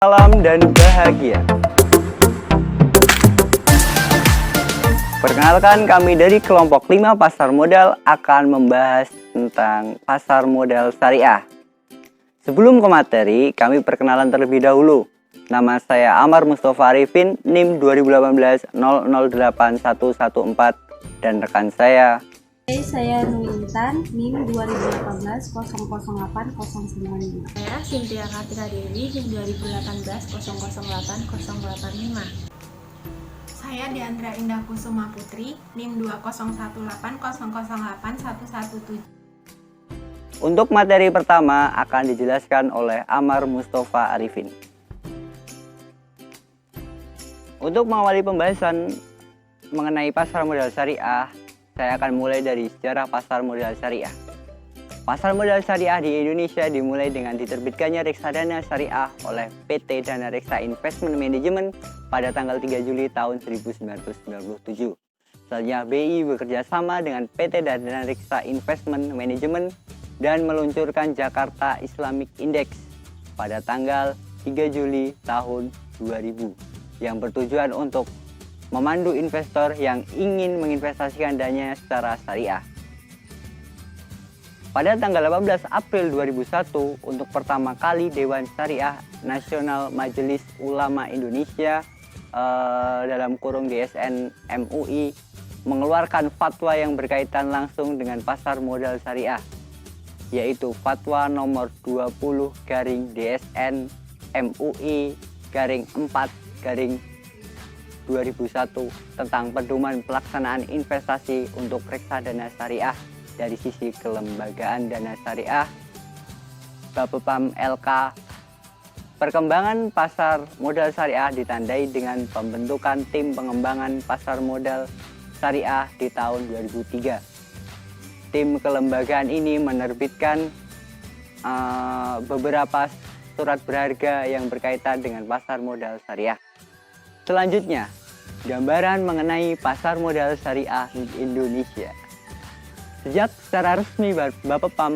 Salam dan bahagia. Perkenalkan, kami dari kelompok 5 pasar modal akan membahas tentang pasar modal syariah. Sebelum ke materi, kami perkenalan terlebih dahulu. Nama saya Amar Mustafa Arifin, NIM 2018 008114, dan rekan saya. Saya Nuintan, NIM 2018 008095. Saya Cynthia Kartika Dewi, NIM 2018 008 085. Saya Diandra Indah Kusuma Putri, NIM 2018 008 117. Untuk materi pertama akan dijelaskan oleh Amar Mustafa Arifin. Untuk mengawali pembahasan mengenai pasar modal syariah, saya akan mulai dari sejarah pasar modal syariah. Pasar modal syariah di Indonesia dimulai dengan diterbitkannya reksadana syariah oleh PT Dana Reksa Investment Management pada tanggal 3 Juli tahun 1997. Selanjutnya BI bekerja sama dengan PT Dana Reksa Investment Management dan meluncurkan Jakarta Islamic Index pada tanggal 3 Juli tahun 2000 yang bertujuan untuk memandu investor yang ingin menginvestasikan dananya secara syariah. Pada tanggal 18 April 2001, untuk pertama kali Dewan Syariah Nasional Majelis Ulama Indonesia dalam kurung DSN MUI mengeluarkan fatwa yang berkaitan langsung dengan pasar modal syariah, yaitu fatwa nomor 20 DSN MUI 4 2001 tentang pedoman pelaksanaan investasi untuk reksadana syariah dari sisi kelembagaan dana syariah Bapepam LK. Perkembangan pasar modal syariah ditandai dengan pembentukan tim pengembangan pasar modal syariah di tahun 2003. Tim kelembagaan ini menerbitkan beberapa surat berharga yang berkaitan dengan pasar modal syariah. Selanjutnya, gambaran mengenai pasar modal syariah di Indonesia. Sejak secara resmi Bapepam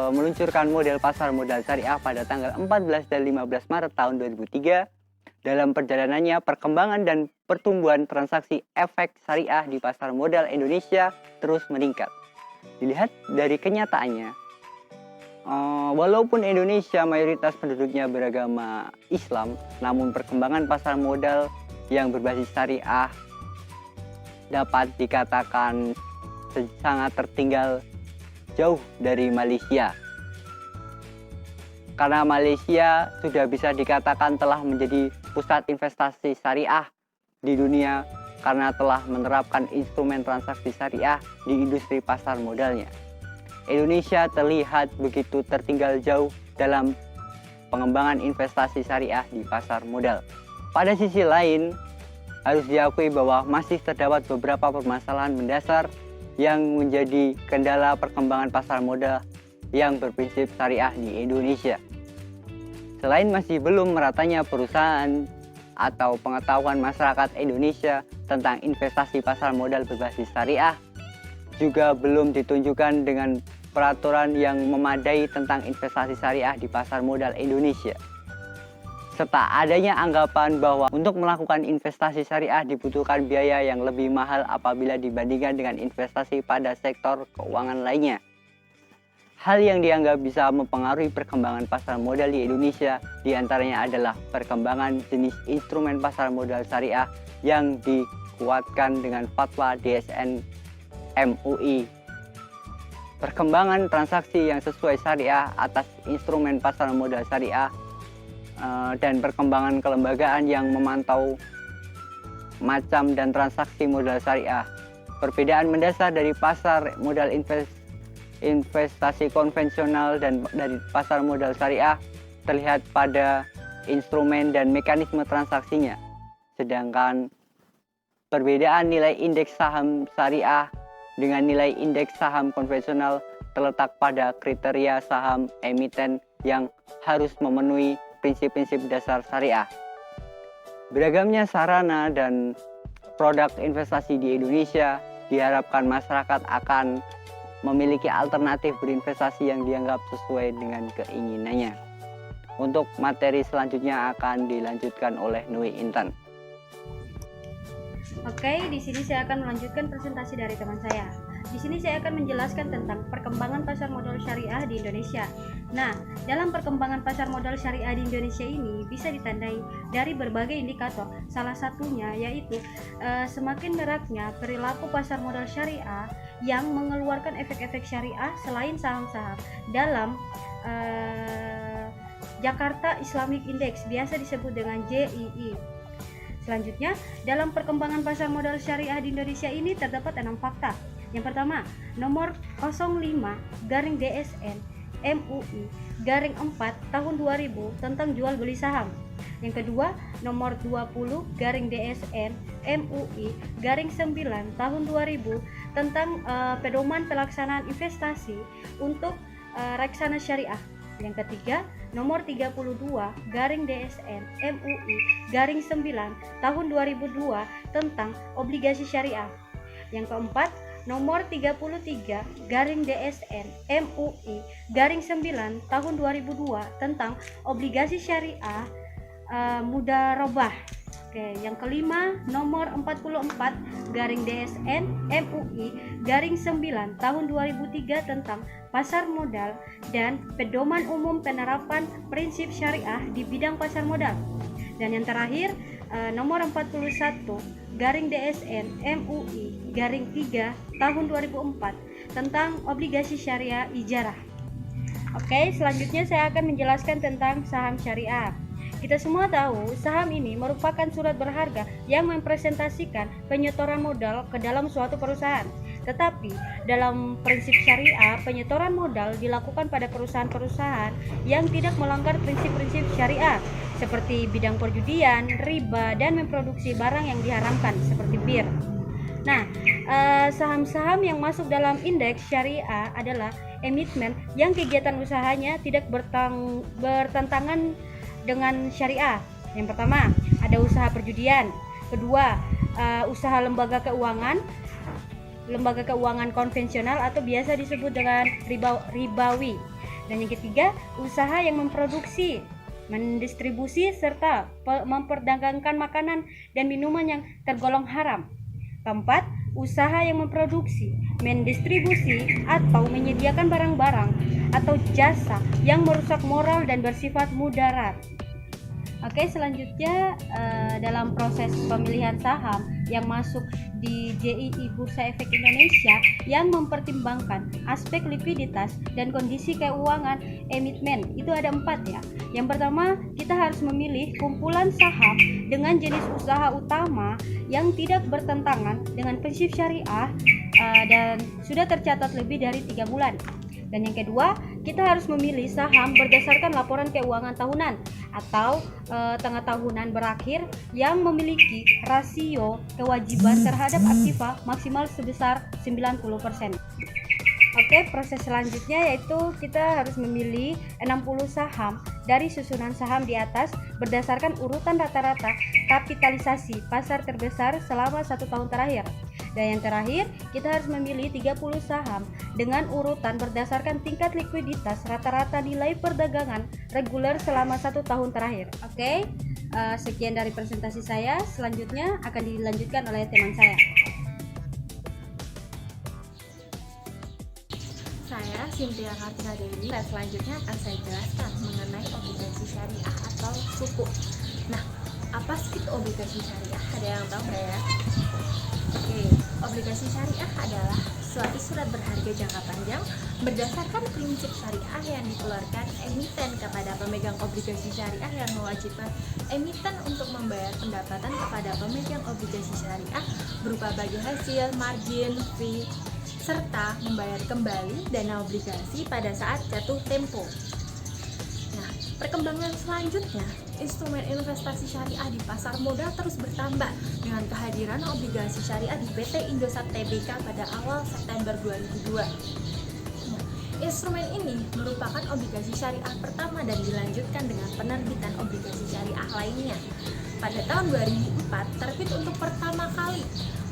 meluncurkan model pasar modal syariah pada tanggal 14 dan 15 Maret tahun 2003, dalam perjalanannya perkembangan dan pertumbuhan transaksi efek syariah di pasar modal Indonesia terus meningkat. Dilihat dari kenyataannya, walaupun Indonesia mayoritas penduduknya beragama Islam, namun perkembangan pasar modal yang berbasis syariah dapat dikatakan sangat tertinggal jauh dari Malaysia. Karena Malaysia sudah bisa dikatakan telah menjadi pusat investasi syariah di dunia karena telah menerapkan instrumen transaksi syariah di industri pasar modalnya. Indonesia terlihat begitu tertinggal jauh dalam pengembangan investasi syariah di pasar modal. Pada sisi lain, harus diakui bahwa masih terdapat beberapa permasalahan mendasar yang menjadi kendala perkembangan pasar modal yang berprinsip syariah di Indonesia. Selain masih belum meratanya perusahaan atau pengetahuan masyarakat Indonesia tentang investasi pasar modal berbasis syariah, juga belum ditunjukkan dengan peraturan yang memadai tentang investasi syariah di pasar modal Indonesia, serta adanya anggapan bahwa untuk melakukan investasi syariah dibutuhkan biaya yang lebih mahal apabila dibandingkan dengan investasi pada sektor keuangan lainnya. Hal yang dianggap bisa mempengaruhi perkembangan pasar modal di Indonesia diantaranya adalah perkembangan jenis instrumen pasar modal syariah yang dikuatkan dengan fatwa DSN MUI. Perkembangan transaksi yang sesuai syariah atas instrumen pasar modal syariah dan perkembangan kelembagaan yang memantau macam dan transaksi modal syariah. Perbedaan mendasar dari pasar modal investasi konvensional dan dari pasar modal syariah terlihat pada instrumen dan mekanisme transaksinya. Sedangkan perbedaan nilai indeks saham syariah dengan nilai indeks saham konvensional terletak pada kriteria saham emiten yang harus memenuhi prinsip-prinsip dasar syariah. Beragamnya sarana dan produk investasi di Indonesia diharapkan masyarakat akan memiliki alternatif berinvestasi yang dianggap sesuai dengan keinginannya. Untuk materi selanjutnya akan dilanjutkan oleh Nui Intan. Oke, di sini saya akan melanjutkan presentasi dari teman saya. Di sini saya akan menjelaskan tentang perkembangan pasar modal syariah di Indonesia. Nah, dalam perkembangan pasar modal syariah di Indonesia ini bisa ditandai dari berbagai indikator. Salah satunya yaitu semakin meraknya perilaku pasar modal syariah yang mengeluarkan efek-efek syariah selain saham-saham dalam Jakarta Islamic Index, biasa disebut dengan JII. Selanjutnya, dalam perkembangan pasar modal syariah di Indonesia ini terdapat 6 fakta. Yang pertama, nomor 05/DSN MUI /4 tahun 2000 tentang jual beli saham. Yang kedua, nomor 20/DSN MUI /9 tahun 2000 tentang pedoman pelaksanaan investasi untuk reksadana syariah. Yang ketiga, nomor 32/DSN MUI /9 tahun 2002 tentang obligasi syariah. Yang keempat, nomor 33/DSN MUI /9 tahun 2002 tentang obligasi syariah mudharabah. Oke, yang kelima, nomor 44/DSN MUI /9 tahun 2003 tentang pasar modal dan pedoman umum penerapan prinsip syariah di bidang pasar modal. Dan yang terakhir, nomor 41/DSN MUI /3 tahun 2004 tentang obligasi syariah ijarah. Oke, selanjutnya saya akan menjelaskan tentang saham syariah. Kita semua tahu saham ini merupakan surat berharga yang mempresentasikan penyetoran modal ke dalam suatu perusahaan. Tetapi dalam prinsip syariah, penyetoran modal dilakukan pada perusahaan-perusahaan yang tidak melanggar prinsip-prinsip syariah seperti bidang perjudian, riba, dan memproduksi barang yang diharamkan seperti bir. Nah, saham-saham yang masuk dalam indeks syariah adalah emiten yang kegiatan usahanya tidak bertentangan dengan syariah. Yang pertama, ada usaha perjudian. Kedua, usaha lembaga keuangan konvensional atau biasa disebut dengan ribawi. Dan yang ketiga, usaha yang memproduksi, mendistribusi serta memperdagangkan makanan dan minuman yang tergolong haram. Keempat, usaha yang memproduksi, mendistribusi atau menyediakan barang-barang atau jasa yang merusak moral dan bersifat mudarat. Oke, selanjutnya dalam proses pemilihan saham yang masuk di JII Bursa Efek Indonesia yang mempertimbangkan aspek likuiditas dan kondisi keuangan emiten, itu ada 4 ya. Yang pertama, kita harus memilih kumpulan saham dengan jenis usaha utama yang tidak bertentangan dengan prinsip syariah dan sudah tercatat lebih dari 3 bulan. Dan yang kedua, kita harus memilih saham berdasarkan laporan keuangan tahunan atau tengah tahunan berakhir yang memiliki rasio kewajiban terhadap aktiva maksimal sebesar 90%. Oke, proses selanjutnya yaitu kita harus memilih 60 saham dari susunan saham di atas berdasarkan urutan rata-rata kapitalisasi pasar terbesar selama 1 tahun terakhir. Dan yang terakhir, kita harus memilih 30 saham dengan urutan berdasarkan tingkat likuiditas rata-rata nilai perdagangan reguler selama 1 tahun terakhir. Oke, sekian dari presentasi saya. Selanjutnya akan dilanjutkan oleh teman saya. Saya Cynthia Kartika Dewi dan selanjutnya akan saya jelaskan mengenai obligasi syariah atau suku. Nah, apa sih obligasi syariah? Ada yang tahu nggak ya? Oke, obligasi syariah adalah suatu surat berharga jangka panjang berdasarkan prinsip syariah yang dikeluarkan emiten kepada pemegang obligasi syariah yang mewajibkan emiten untuk membayar pendapatan kepada pemegang obligasi syariah berupa bagi hasil, margin, fee, serta membayar kembali dana obligasi pada saat jatuh tempo. Nah, perkembangan selanjutnya, instrumen investasi syariah di pasar modal terus bertambah dengan kehadiran obligasi syariah di PT Indosat Tbk pada awal September 2002. Nah, instrumen ini merupakan obligasi syariah pertama dan dilanjutkan dengan penerbitan obligasi syariah lainnya. Pada tahun 2004 terbit untuk pertama kali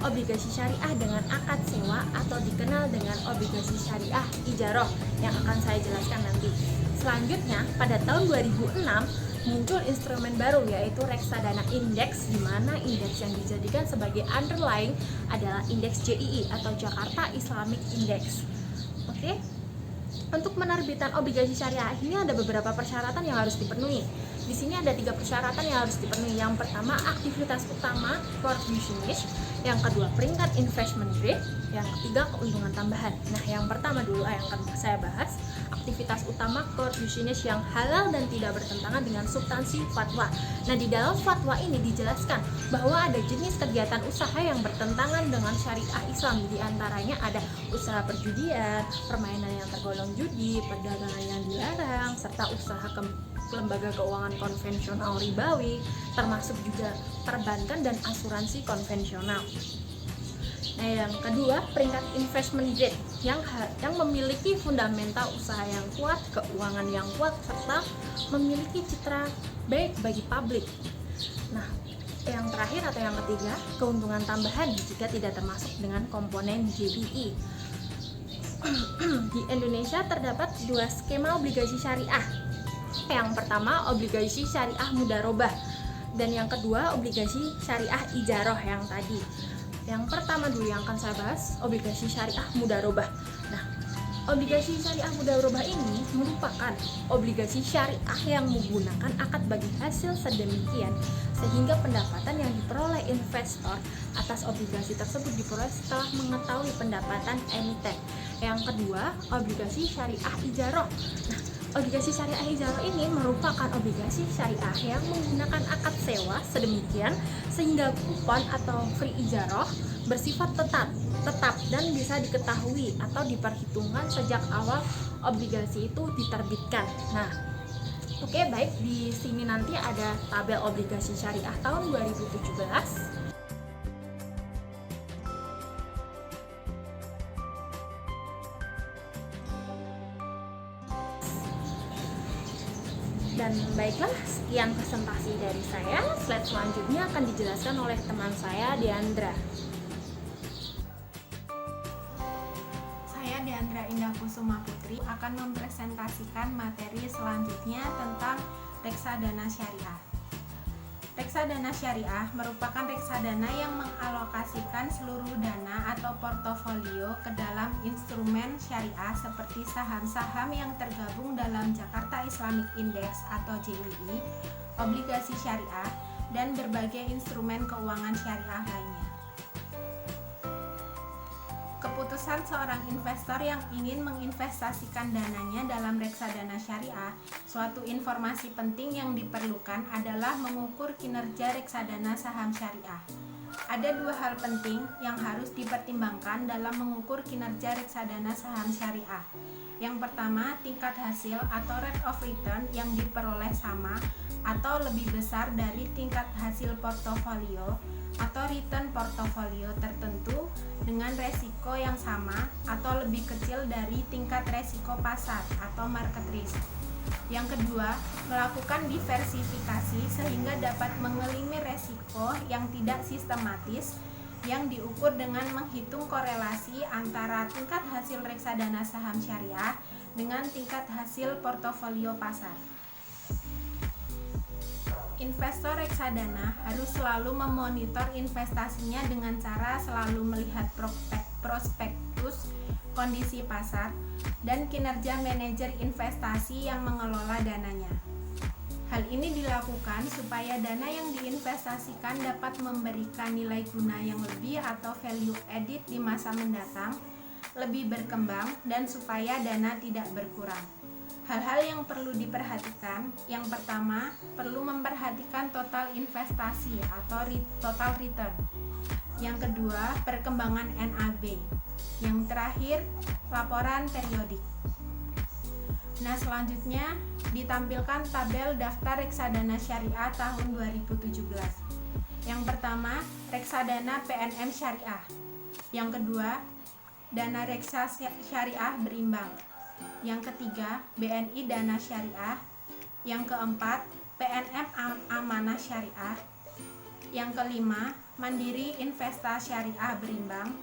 obligasi syariah dengan akad sewa atau dikenal dengan obligasi syariah ijarah yang akan saya jelaskan nanti. Selanjutnya, pada tahun 2006 muncul instrumen baru yaitu reksadana indeks, di mana indeks yang dijadikan sebagai underlying adalah indeks JII atau Jakarta Islamic Index. Oke. Untuk penerbitan obligasi syariah ini ada beberapa persyaratan yang harus dipenuhi. Di sini ada 3 persyaratan yang harus dipenuhi. Yang pertama, aktivitas utama core business. Yang kedua, peringkat investment grade. Yang ketiga, keuntungan tambahan. Nah, yang pertama dulu yang akan saya bahas, aktivitas utama core business yang halal dan tidak bertentangan dengan substansi fatwa. Nah, di dalam fatwa ini dijelaskan bahwa ada jenis kegiatan usaha yang bertentangan dengan syariah Islam. Di antaranya ada usaha perjudian, permainan yang tergolong judi, perdagangan yang dilarang, serta usaha lembaga keuangan konvensional ribawi, termasuk juga perbankan dan asuransi konvensional. Nah, yang kedua, peringkat investment grade yang memiliki fundamental usaha yang kuat, keuangan yang kuat, serta memiliki citra baik bagi publik. Nah, yang terakhir atau yang ketiga, keuntungan tambahan jika tidak termasuk dengan komponen JII. Di Indonesia terdapat 2 skema obligasi syariah. Yang pertama, obligasi syariah mudharabah, dan yang kedua, obligasi syariah ijaroh yang tadi. Yang pertama dulu yang akan saya bahas, obligasi syariah mudharabah. Nah, obligasi syariah mudharabah ini merupakan obligasi syariah yang menggunakan akad bagi hasil sedemikian sehingga pendapatan yang diperoleh investor atas obligasi tersebut diperoleh setelah mengetahui pendapatan emiten. Yang kedua, obligasi syariah ijaroh. Nah, obligasi syariah ijaroh ini merupakan obligasi syariah yang menggunakan akad sewa sedemikian sehingga kupon atau free ijaroh bersifat tetap dan bisa diketahui atau diperhitungkan sejak awal obligasi itu diterbitkan. Nah, oke, baik, di sini nanti ada tabel obligasi syariah tahun 2017. Dan baiklah, sekian presentasi dari saya. Slide selanjutnya akan dijelaskan oleh teman saya, Diandra. Saya Diandra Indah Kusuma Putri akan mempresentasikan materi selanjutnya tentang reksadana syariah. Reksadana syariah merupakan reksadana yang mengalokasikan seluruh dana atau portofolio ke dalam instrumen syariah seperti saham-saham yang tergabung dalam Jakarta Islamic Index atau JII, obligasi syariah, dan berbagai instrumen keuangan syariah lainnya. Keputusan seorang investor yang ingin menginvestasikan dananya dalam reksadana syariah, suatu informasi penting yang diperlukan adalah mengukur kinerja reksadana saham syariah. Ada 2 hal penting yang harus dipertimbangkan dalam mengukur kinerja reksadana saham syariah. Yang pertama, tingkat hasil atau rate of return yang diperoleh sama atau lebih besar dari tingkat hasil portofolio atau return portofolio tertentu dengan resiko yang sama atau lebih kecil dari tingkat resiko pasar atau market risk. Yang kedua, melakukan diversifikasi sehingga dapat mengelimi resiko yang tidak sistematis yang diukur dengan menghitung korelasi antara tingkat hasil reksadana saham syariah dengan tingkat hasil portofolio pasar. Investor reksadana harus selalu memonitor investasinya dengan cara selalu melihat prospektus, kondisi pasar, dan kinerja manajer investasi yang mengelola dananya. Hal ini dilakukan supaya dana yang diinvestasikan dapat memberikan nilai guna yang lebih atau value added di masa mendatang, lebih berkembang, dan supaya dana tidak berkurang. Hal-hal yang perlu diperhatikan, yang pertama, perlu memperhatikan total investasi atau total return. Yang kedua, perkembangan NAV. Yang terakhir, laporan periodik. Nah, selanjutnya ditampilkan tabel daftar reksadana syariah tahun 2017. Yang pertama, reksadana PNM syariah. Yang kedua, dana reksa syariah berimbang. Yang ketiga, BNI Dana Syariah. Yang keempat, PNM Amanah Syariah. Yang kelima, Mandiri Investa Syariah berimbang.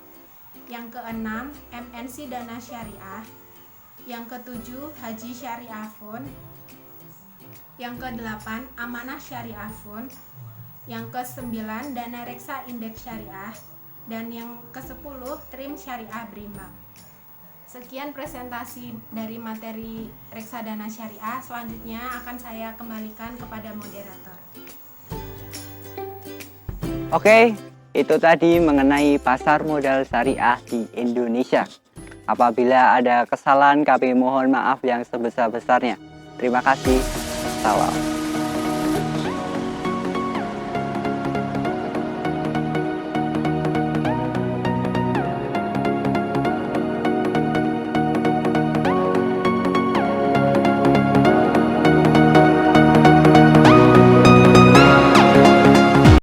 Yang keenam, MNC Dana Syariah. Yang ketujuh, Haji Syariah Fund. Yang ke-8, Amanah Syariah Fund. Yang ke-9, Dana Reksa Indeks Syariah. Dan yang ke-10, Trim Syariah Berimbang. Sekian presentasi dari materi reksadana syariah. Selanjutnya akan saya kembalikan kepada moderator. Oke, itu tadi mengenai pasar modal syariah di Indonesia. Apabila ada kesalahan, kami mohon maaf yang sebesar-besarnya. Terima kasih. Salam.